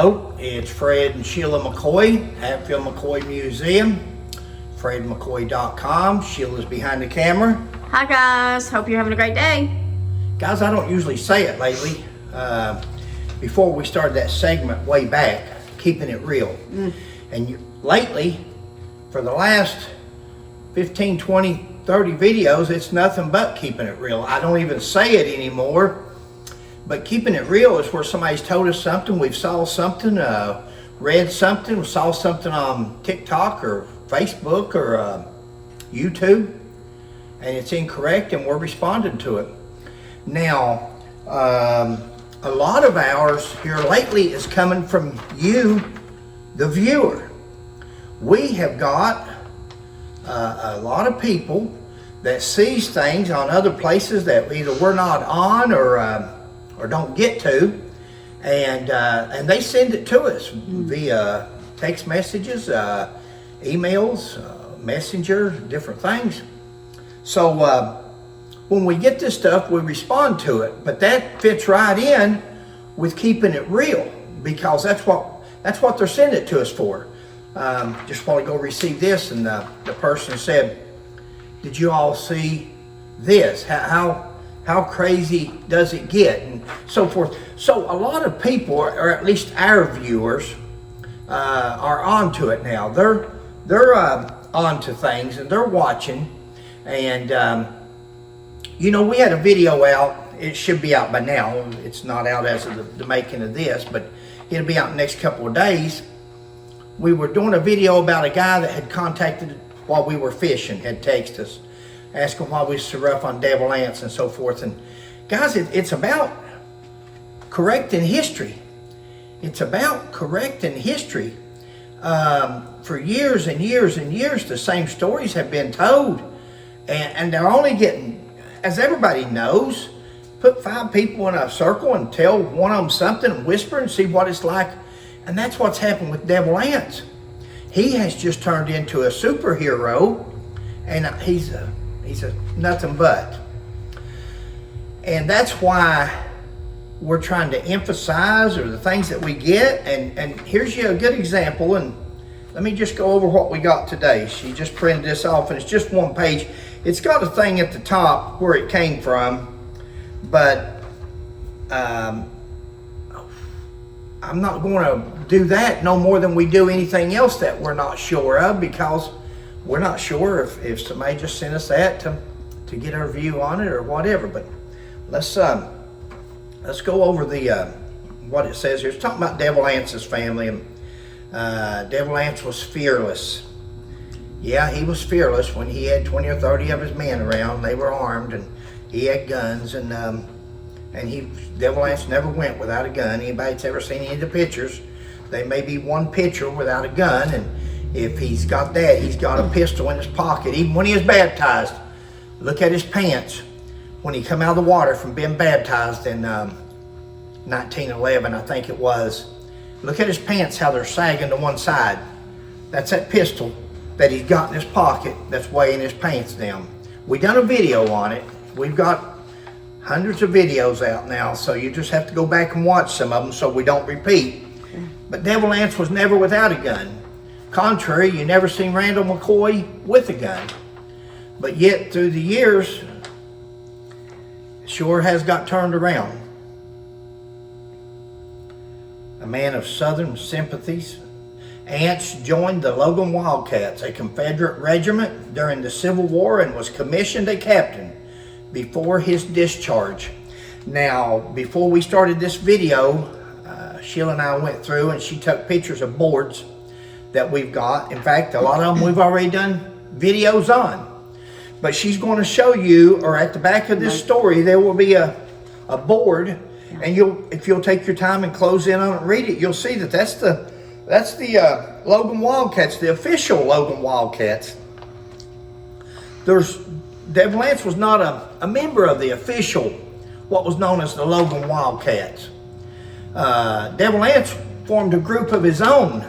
Hello, it's Fred and Sheila McCoy, Hatfield McCoy Museum, fredmccoy.com. Sheila's behind the camera. Hi guys, hope you're having a great day. Guys, I don't usually say it lately. Before we started that segment way back, keeping it real. Lately, for the last 15, 20, 30 videos, it's nothing but keeping it real. I don't even say it anymore. But keeping it real is where somebody's told us something, we've saw something, read something, saw something on TikTok or Facebook or YouTube, and it's incorrect and we're responding to it. Now, a lot of ours here lately is coming from you, the viewer. We have got a lot of people that sees things on other places that either we're not on or don't get to, and they send it to us via text messages, emails, messenger, different things. So when we get this stuff, we respond to it, but that fits right in with keeping it real, because that's what they're sending it to us for. Just want to go receive this, and the person said, "Did you all see this? How crazy does it get?" and so forth. So a lot of people, or at least our viewers, are onto it now. They're onto things and they're watching. And you know, we had a video out. It should be out by now. It's not out as of the making of this, but it'll be out in the next couple of days. We were doing a video about a guy that had contacted while we were fishing, had texted us, asking why we were so rough on devil ants and so forth. And guys, it's about correcting history. It's about correcting history. For years and years and years, the same stories have been told. And they're only getting, as everybody knows, put 5 people in a circle and tell one of them something and whisper and see what it's like. And that's what's happened with devil ants. He has just turned into a superhero, and he's a nothing but. And that's why we're trying to emphasize, or the things that we get. And here's you a good example. And let me just go over what we got today. She just printed this off, and it's just one page. It's got a thing at the top where it came from, but I'm not going to do that no more than we do anything else that we're not sure of, because we're not sure if somebody just sent us that to get our view on it or whatever. But let's go over the what it says here. It's talking about Devil Anse's family, and Devil Anse was fearless. Yeah, he was fearless when he had 20 or 30 of his men around. They were armed, and he had guns, and Devil Anse never went without a gun. Anybody that's ever seen any of the pictures, they may be one picture without a gun, and if he's got that, he's got a pistol in his pocket. Even when he was baptized, look at his pants. When he come out of the water from being baptized in 1911, I think it was. Look at his pants, how they're sagging to one side. That's that pistol that he's got in his pocket that's weighing his pants down. We done a video on it. We've got hundreds of videos out now, so you just have to go back and watch some of them so we don't repeat. But Devil Anse was never without a gun. Contrary, you never seen Randall McCoy with a gun. But yet, through the years, sure has got turned around. A man of Southern sympathies, Anse joined the Logan Wildcats, a Confederate regiment during the Civil War, and was commissioned a captain before his discharge. Now, before we started this video, Sheila and I went through and she took pictures of boards that we've got. In fact, a lot of them we've already done videos on. But she's going to show you, or at the back of this story, there will be a board, and if you'll take your time and close in on it and read it, you'll see that that's the Logan Wildcats, the official Logan Wildcats. Devil Anse was not a member of the official, what was known as the Logan Wildcats. Devil Anse formed a group of his own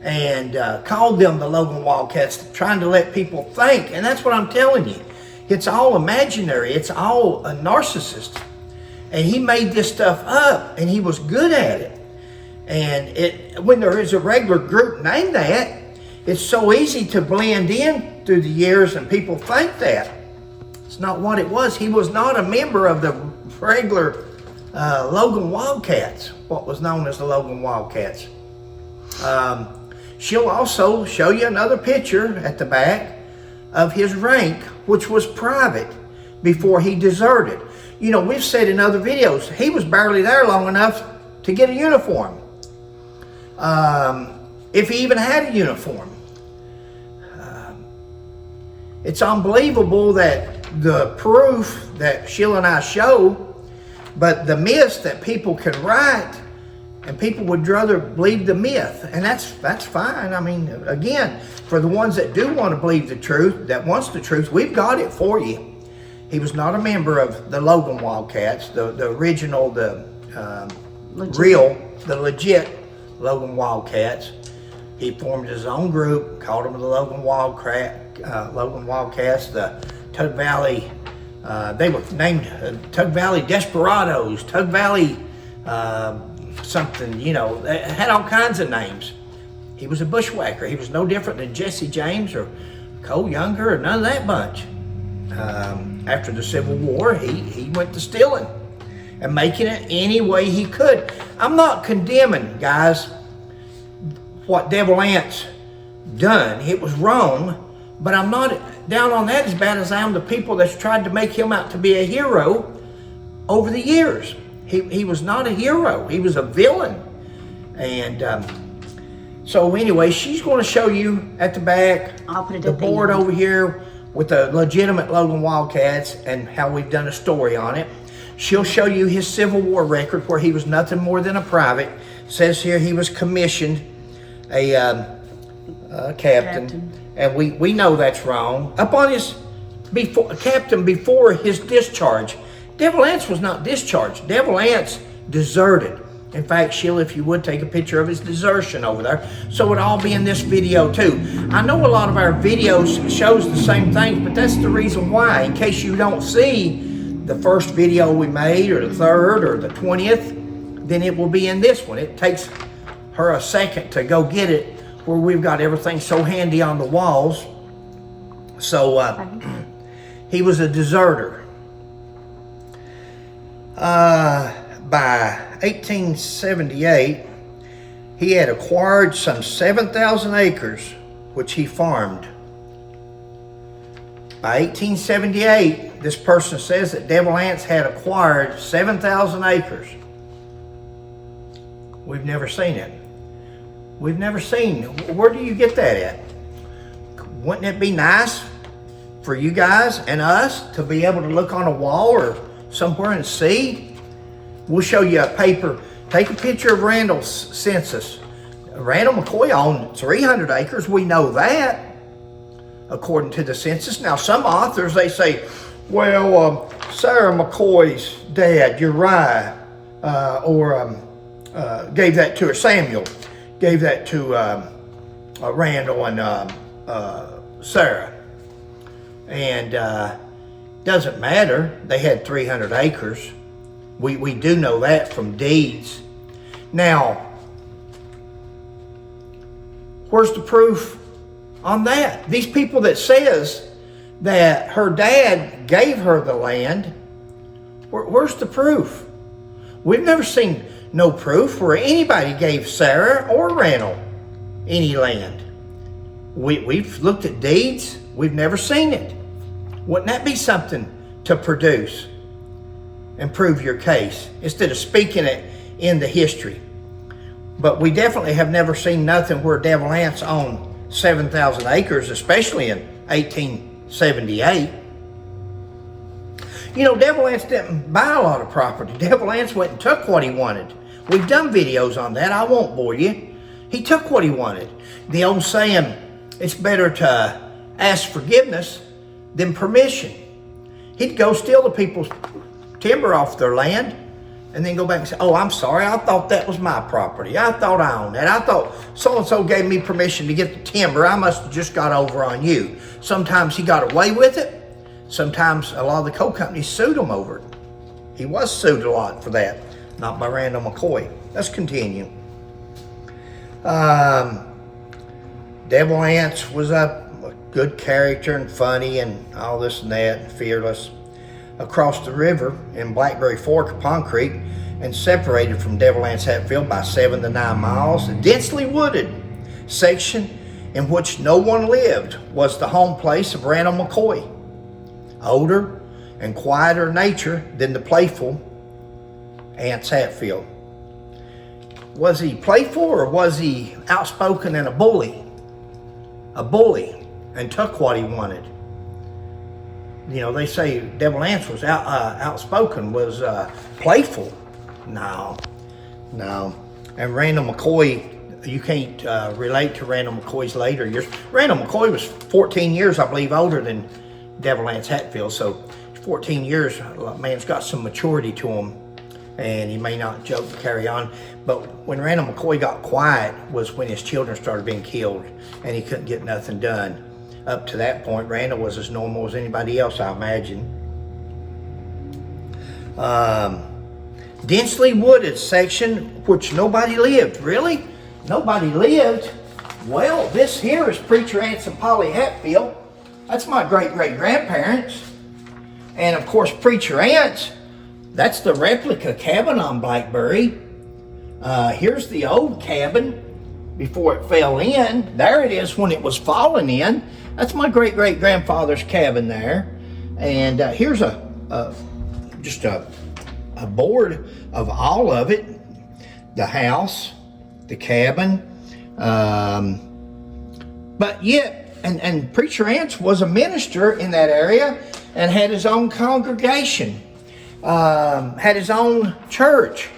and called them the Logan Wildcats, trying to let people think. And that's what I'm telling you. It's all imaginary. It's all a narcissist. And he made this stuff up, and he was good at it. And when there is a regular group named that, it's so easy to blend in through the years, and people think that. It's not what it was. He was not a member of the regular Logan Wildcats, what was known as the Logan Wildcats. She'll also show you another picture at the back of his rank, which was private before he deserted. You know, we've said in other videos, he was barely there long enough to get a uniform. If he even had a uniform. It's unbelievable that the proof that Sheila and I show, but the myths that people can write, and people would rather believe the myth, and that's fine. I mean, again, for the ones that do want to believe the truth, that wants the truth, we've got it for you. He was not a member of the Logan Wildcats, the original, the legit Logan Wildcats. He formed his own group, called them the Logan Wildcats, the Tug Valley. They were named Tug Valley Desperados, Tug Valley something, you know, they had all kinds of names. He was a bushwhacker. He was no different than Jesse James or Cole Younger or none of that bunch. After the Civil War, he went to stealing and making it any way he could. I'm not condemning, guys, what Devil Anse done. It was wrong, but I'm not down on that as bad as I am the people that's tried to make him out to be a hero over the years. He was not a hero. He was a villain. And so anyway, she's going to show you at the back, I'll put it the at the board end. over here with the legitimate Logan Wildcats and how we've done a story on it. She'll show you his Civil War record where he was nothing more than a private. Says here he was commissioned a captain. And we know that's wrong. Up on his captain before his discharge. Devil Anse was not discharged. Devil Anse deserted. In fact, Sheila, if you would take a picture of his desertion over there, so it'll all be in this video too. I know a lot of our videos shows the same things, but that's the reason why. In case you don't see the first video we made, or the third, or the 20th, then it will be in this one. It takes her a second to go get it, where we've got everything so handy on the walls. So he was a deserter. By 1878, he had acquired some 7,000 acres, which he farmed. By 1878, this person says that Devil Anse had acquired 7,000 acres. We've never seen it. We've never seen. Where do you get that at? Wouldn't it be nice for you guys and us to be able to look on a wall or somewhere and see? We'll show you a paper. Take a picture of Randall's census. Randall McCoy owned 300 acres. We know that, according to the census. Now, some authors, they say, well, Sarah McCoy's dad, Uriah, gave that to her. Samuel gave that to Randall and Sarah. And doesn't matter. They had 300 acres. We do know that from deeds. Now, where's the proof on that? These people that says that her dad gave her the land, where's the proof? We've never seen no proof where anybody gave Sarah or Randall any land. We've looked at deeds. We've never seen it. Wouldn't that be something to produce and prove your case instead of speaking it in the history? But we definitely have never seen nothing where Devil Anse owned 7,000 acres, especially in 1878. You know, Devil Anse didn't buy a lot of property. Devil Anse went and took what he wanted. We've done videos on that. I won't bore you. He took what he wanted. The old saying, it's better to ask forgiveness than permission. He'd go steal the people's timber off their land and then go back and say, oh, I'm sorry, I thought that was my property. I thought I owned that. I thought so-and-so gave me permission to get the timber. I must have just got over on you. Sometimes he got away with it. Sometimes a lot of the coal companies sued him over it. He was sued a lot for that, not by Randall McCoy. Let's continue. Devil Anse was a good character and funny and all this and that, and fearless. Across the river in Blackberry Fork upon Creek and separated from Devil Anse Hatfield by 7 to 9 miles, a densely wooded section in which no one lived was the home place of Randall McCoy. Older and quieter nature than the playful Anse Hatfield. Was he playful or was he outspoken and a bully? A bully, and took what he wanted. You know, they say Devil Anse was outspoken, was playful. No. And Randall McCoy, you can't relate to Randall McCoy's later years. Randall McCoy was 14 years, I believe, older than Devil Anse Hatfield. So 14 years, man's got some maturity to him, and he may not joke and carry on. But when Randall McCoy got quiet was when his children started being killed, and he couldn't get nothing done. Up to that point, Randall was as normal as anybody else, I imagine. Densely wooded section which nobody lived. Really? Nobody lived? Well, this here is Preacher Anse and Polly Hatfield. That's my great-great-grandparents. And of course, Preacher Anse, that's the replica cabin on Blackberry. Here's the old cabin before it fell in. There it is when it was falling in. That's my great-great-grandfather's cabin there. And here's just a board of all of it. The house, the cabin. But yet, and Preacher Anse was a minister in that area and had his own congregation. Had his own church.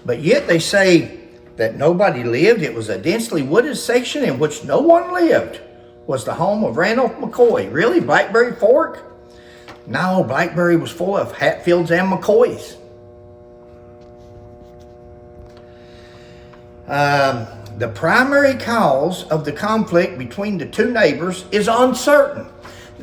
But yet they say that nobody lived. It was a densely wooded section in which no one lived. Was the home of Randall McCoy. Really? Blackberry Fork? No, Blackberry was full of Hatfields and McCoys. The primary cause of the conflict between the two neighbors is uncertain.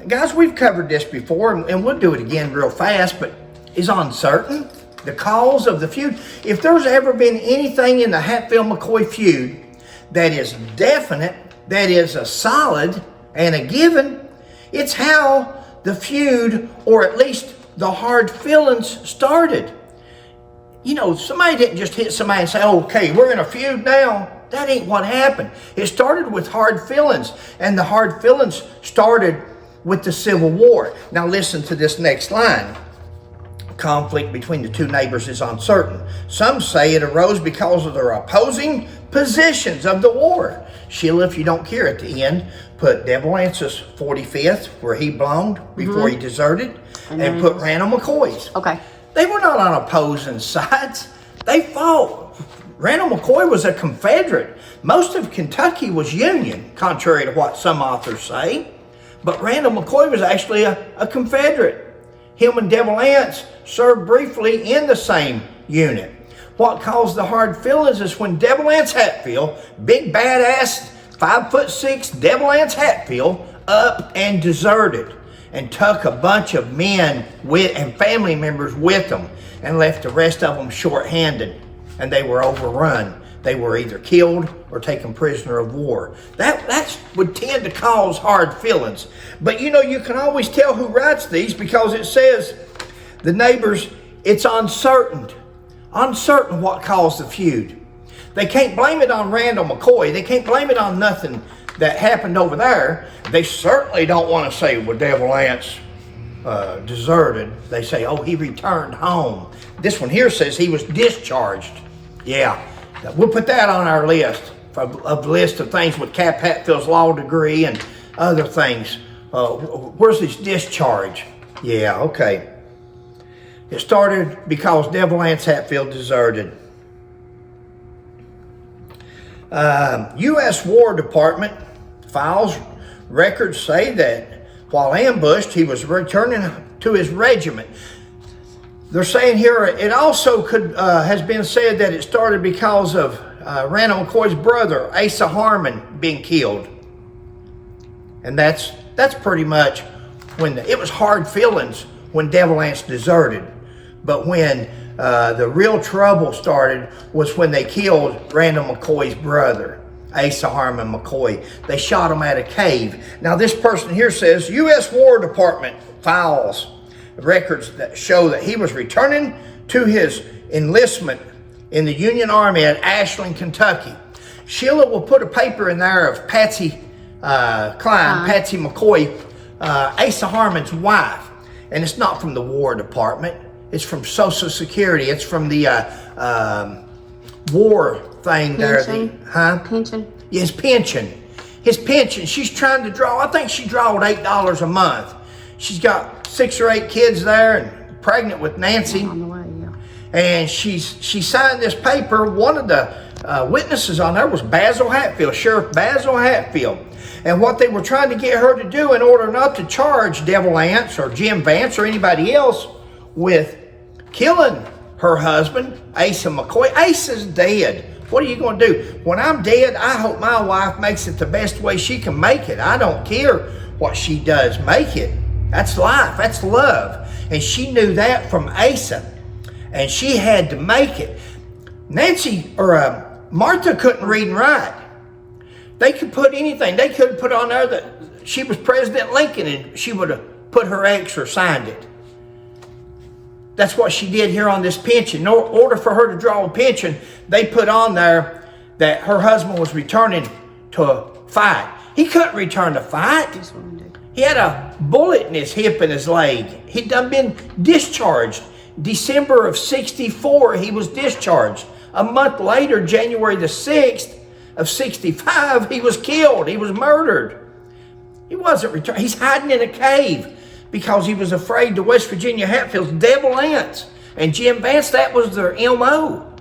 Guys, we've covered this before, and we'll do it again real fast, but is uncertain. The cause of the feud. If there's ever been anything in the Hatfield-McCoy feud that is definite, that is a solid and a given, it's how the feud, or at least the hard feelings, started. You know, somebody didn't just hit somebody and say, okay, we're in a feud now. That ain't what happened. It started with hard feelings, and the hard feelings started with the Civil War. Now listen to this next line. Conflict between the two neighbors is uncertain. Some say it arose because of their opposing positions of the war. Sheila, if you don't care at the end, put Devil Anse's 45th, where he belonged before he deserted, and put Randall McCoy's. Okay. They were not on opposing sides. They fought. Randall McCoy was a Confederate. Most of Kentucky was Union, contrary to what some authors say. But Randall McCoy was actually a Confederate. Him and Devil Anse served briefly in the same unit. What caused the hard feelings is when Devil Anse Hatfield, big badass, 5'6" Devil Anse Hatfield, up and deserted and took a bunch of men and family members with them and left the rest of them short-handed, and they were overrun. They were either killed or taken prisoner of war. That would tend to cause hard feelings. But you know, you can always tell who writes these because it says the neighbors, it's uncertain. Uncertain what caused the feud. They can't blame it on Randall McCoy. They can't blame it on nothing that happened over there. They certainly don't want to say, well, Devil Anse deserted. They say, oh, he returned home. This one here says he was discharged. Yeah, we'll put that on our list of list of things with Cap Hatfield's law degree and other things. Where's his discharge? Yeah, okay. It started because Devil Anse Hatfield deserted. U.S. War Department files records say that while ambushed, he was returning to his regiment. They're saying here it also has been said that it started because of Randall McCoy's brother, Asa Harmon, being killed. And that's pretty much when it was hard feelings when Devil Anse deserted. But when the real trouble started was when they killed Randall McCoy's brother. Asa Harmon McCoy. They shot him at a cave. Now this person here says, U.S. War Department files records that show that he was returning to his enlistment in the Union Army at Ashland, Kentucky. Sheila will put a paper in there of Patsy Patsy McCoy, Asa Harmon's wife. And it's not from the War Department. It's from Social Security. It's from the war thing there. Pension? His pension. His pension. She's trying to draw, I think she drawed $8 a month. She's got 6 or 8 kids there and pregnant with Nancy. On the way, yeah. And she signed this paper. One of the witnesses on there was Basil Hatfield, Sheriff Basil Hatfield. And what they were trying to get her to do in order not to charge Devil Anse or Jim Vance or anybody else with killing her husband, Asa McCoy. Asa's dead. What are you going to do? When I'm dead, I hope my wife makes it the best way she can make it. I don't care what she does. Make it. That's life. That's love. And she knew that from Asa. And she had to make it. Nancy or Martha couldn't read and write. They could put anything. They could have put on there that she was President Lincoln and she would have put her X or signed it. That's what she did here on this pension. In order for her to draw a pension, they put on there that her husband was returning to fight. He couldn't return to fight. He had a bullet in his hip and his leg. He'd done been discharged. December of 64, he was discharged. A month later, January the 6th of 65, he was killed. He was murdered. He wasn't returned. He's hiding in a cave because he was afraid the West Virginia Hatfields, Devil Anse and Jim Vance, that was their M.O.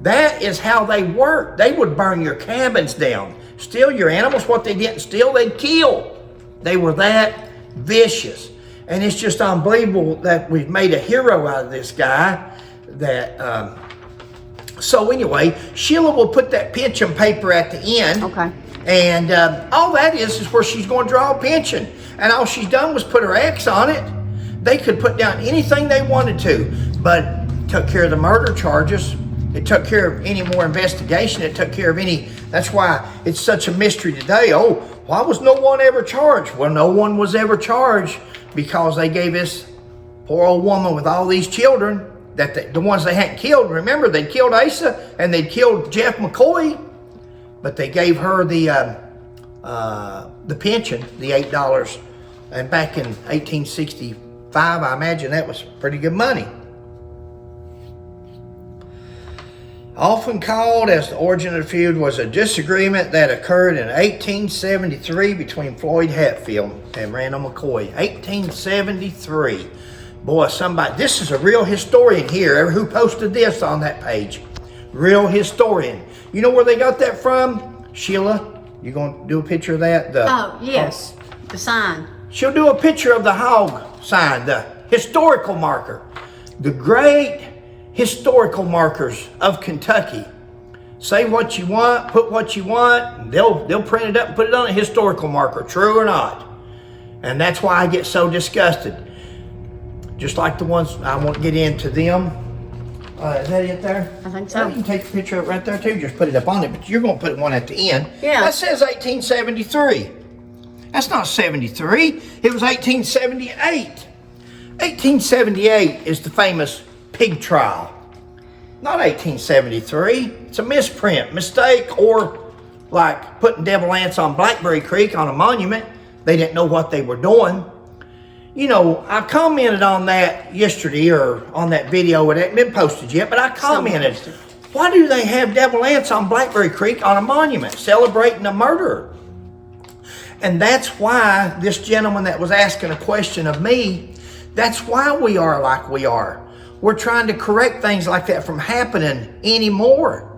That is how they worked. They would burn your cabins down, steal your animals. What they didn't steal, they'd kill. They were that vicious. And it's just unbelievable that we've made a hero out of this guy. So anyway, Sheila will put that pension paper at the end. Okay. And all that is where she's going to draw a pension. And all she's done was put her X on it. They could put down anything they wanted to, but it took care of the murder charges. It took care of any more investigation. It took care of any, that's why it's such a mystery today. Oh, why was no one ever charged? Well, no one was ever charged because they gave this poor old woman with all these children, that the ones they hadn't killed, remember, they'd killed Asa and they'd killed Jeff McCoy, but they gave her the pension, the $8. And back in 1865, I imagine that was pretty good money. Often called as the origin of the feud was a disagreement that occurred in 1873 between Floyd Hatfield and Randall McCoy. 1873. Boy, this is a real historian here who posted this on that page. Real historian. You know where they got that from? Sheila, you going to do a picture of that? Yes. The sign. She'll do a picture of the hog sign, the historical marker. The great historical markers of Kentucky. Say what you want, put what you want, they'll print it up and put it on a historical marker, true or not. And that's why I get so disgusted. Just like the ones, I won't get into them. Is that it there? I think so. You can take a picture of it right there too, just put it up on it, but you're going to put one at the end. Yeah. That says 1873. That's not 73, it was 1878. 1878 is the famous pig trial. Not 1873. It's a misprint, mistake, or like putting Devil Anse on Blackberry Creek on a monument. They didn't know what they were doing. You know, I commented on that yesterday, or on that video. It hadn't been posted yet, but I commented, why do they have Devil Anse on Blackberry Creek on a monument celebrating a murderer? And that's why this gentleman that was asking a question of me, that's why we are like we are. We're trying to correct things like that from happening anymore.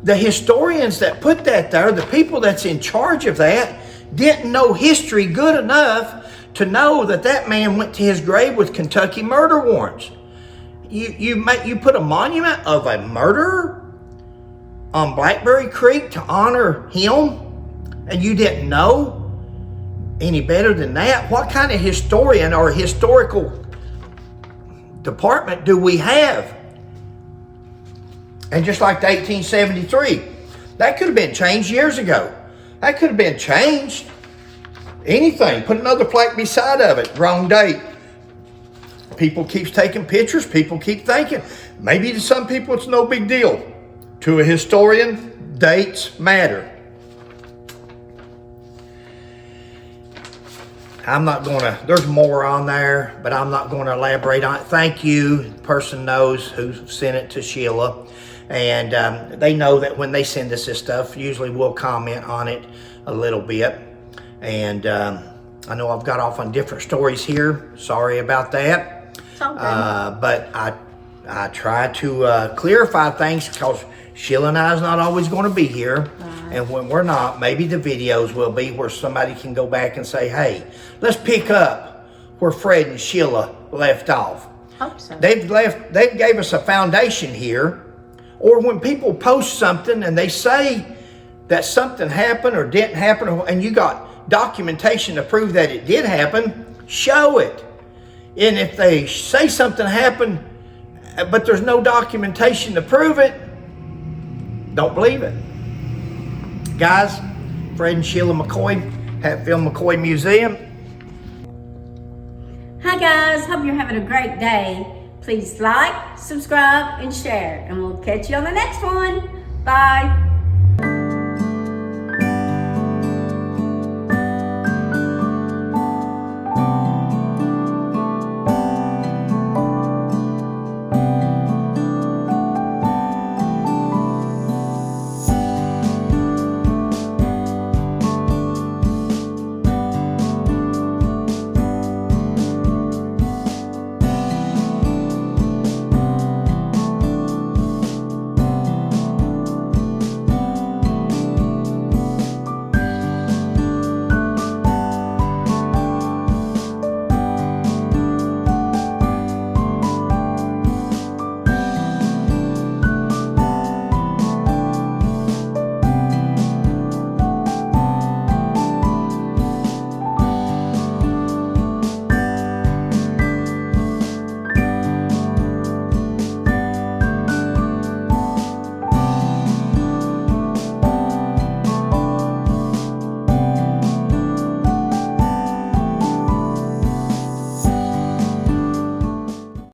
The historians that put that there, the people that's in charge of that, didn't know history good enough to know that that man went to his grave with Kentucky murder warrants. You put a monument of a murderer on Blackberry Creek to honor him, and you didn't know any better than that? What kind of historian or historical department do we have? And just like the 1873, That could have been changed years ago. That could have been changed. Anything. Put another plaque beside of it. Wrong date. People keeps taking pictures. People keep thinking. Maybe to some people it's no big deal. To a historian, dates matter. I'm not going to, there's more on there, but I'm not going to elaborate on it. Thank you. The person knows who sent it to Sheila. And they know that when they send us this stuff, usually we'll comment on it a little bit. And I know I've got off on different stories here. Sorry about that. It's all good. But I try to clarify things because Sheila and I is not always going to be here. And when we're not, maybe the videos will be where somebody can go back and say, hey, let's pick up where Fred and Sheila left off. Hope so. They gave us a foundation here. Or when people post something and they say that something happened or didn't happen, and you got documentation to prove that it did happen, show it. And if they say something happened, but there's no documentation to prove it, don't believe it. Guys, Fred and Sheila McCoy, Hatfield McCoy Museum. Hi guys, hope you're having a great day. Please like, subscribe, and share, and we'll catch you on the next one. Bye.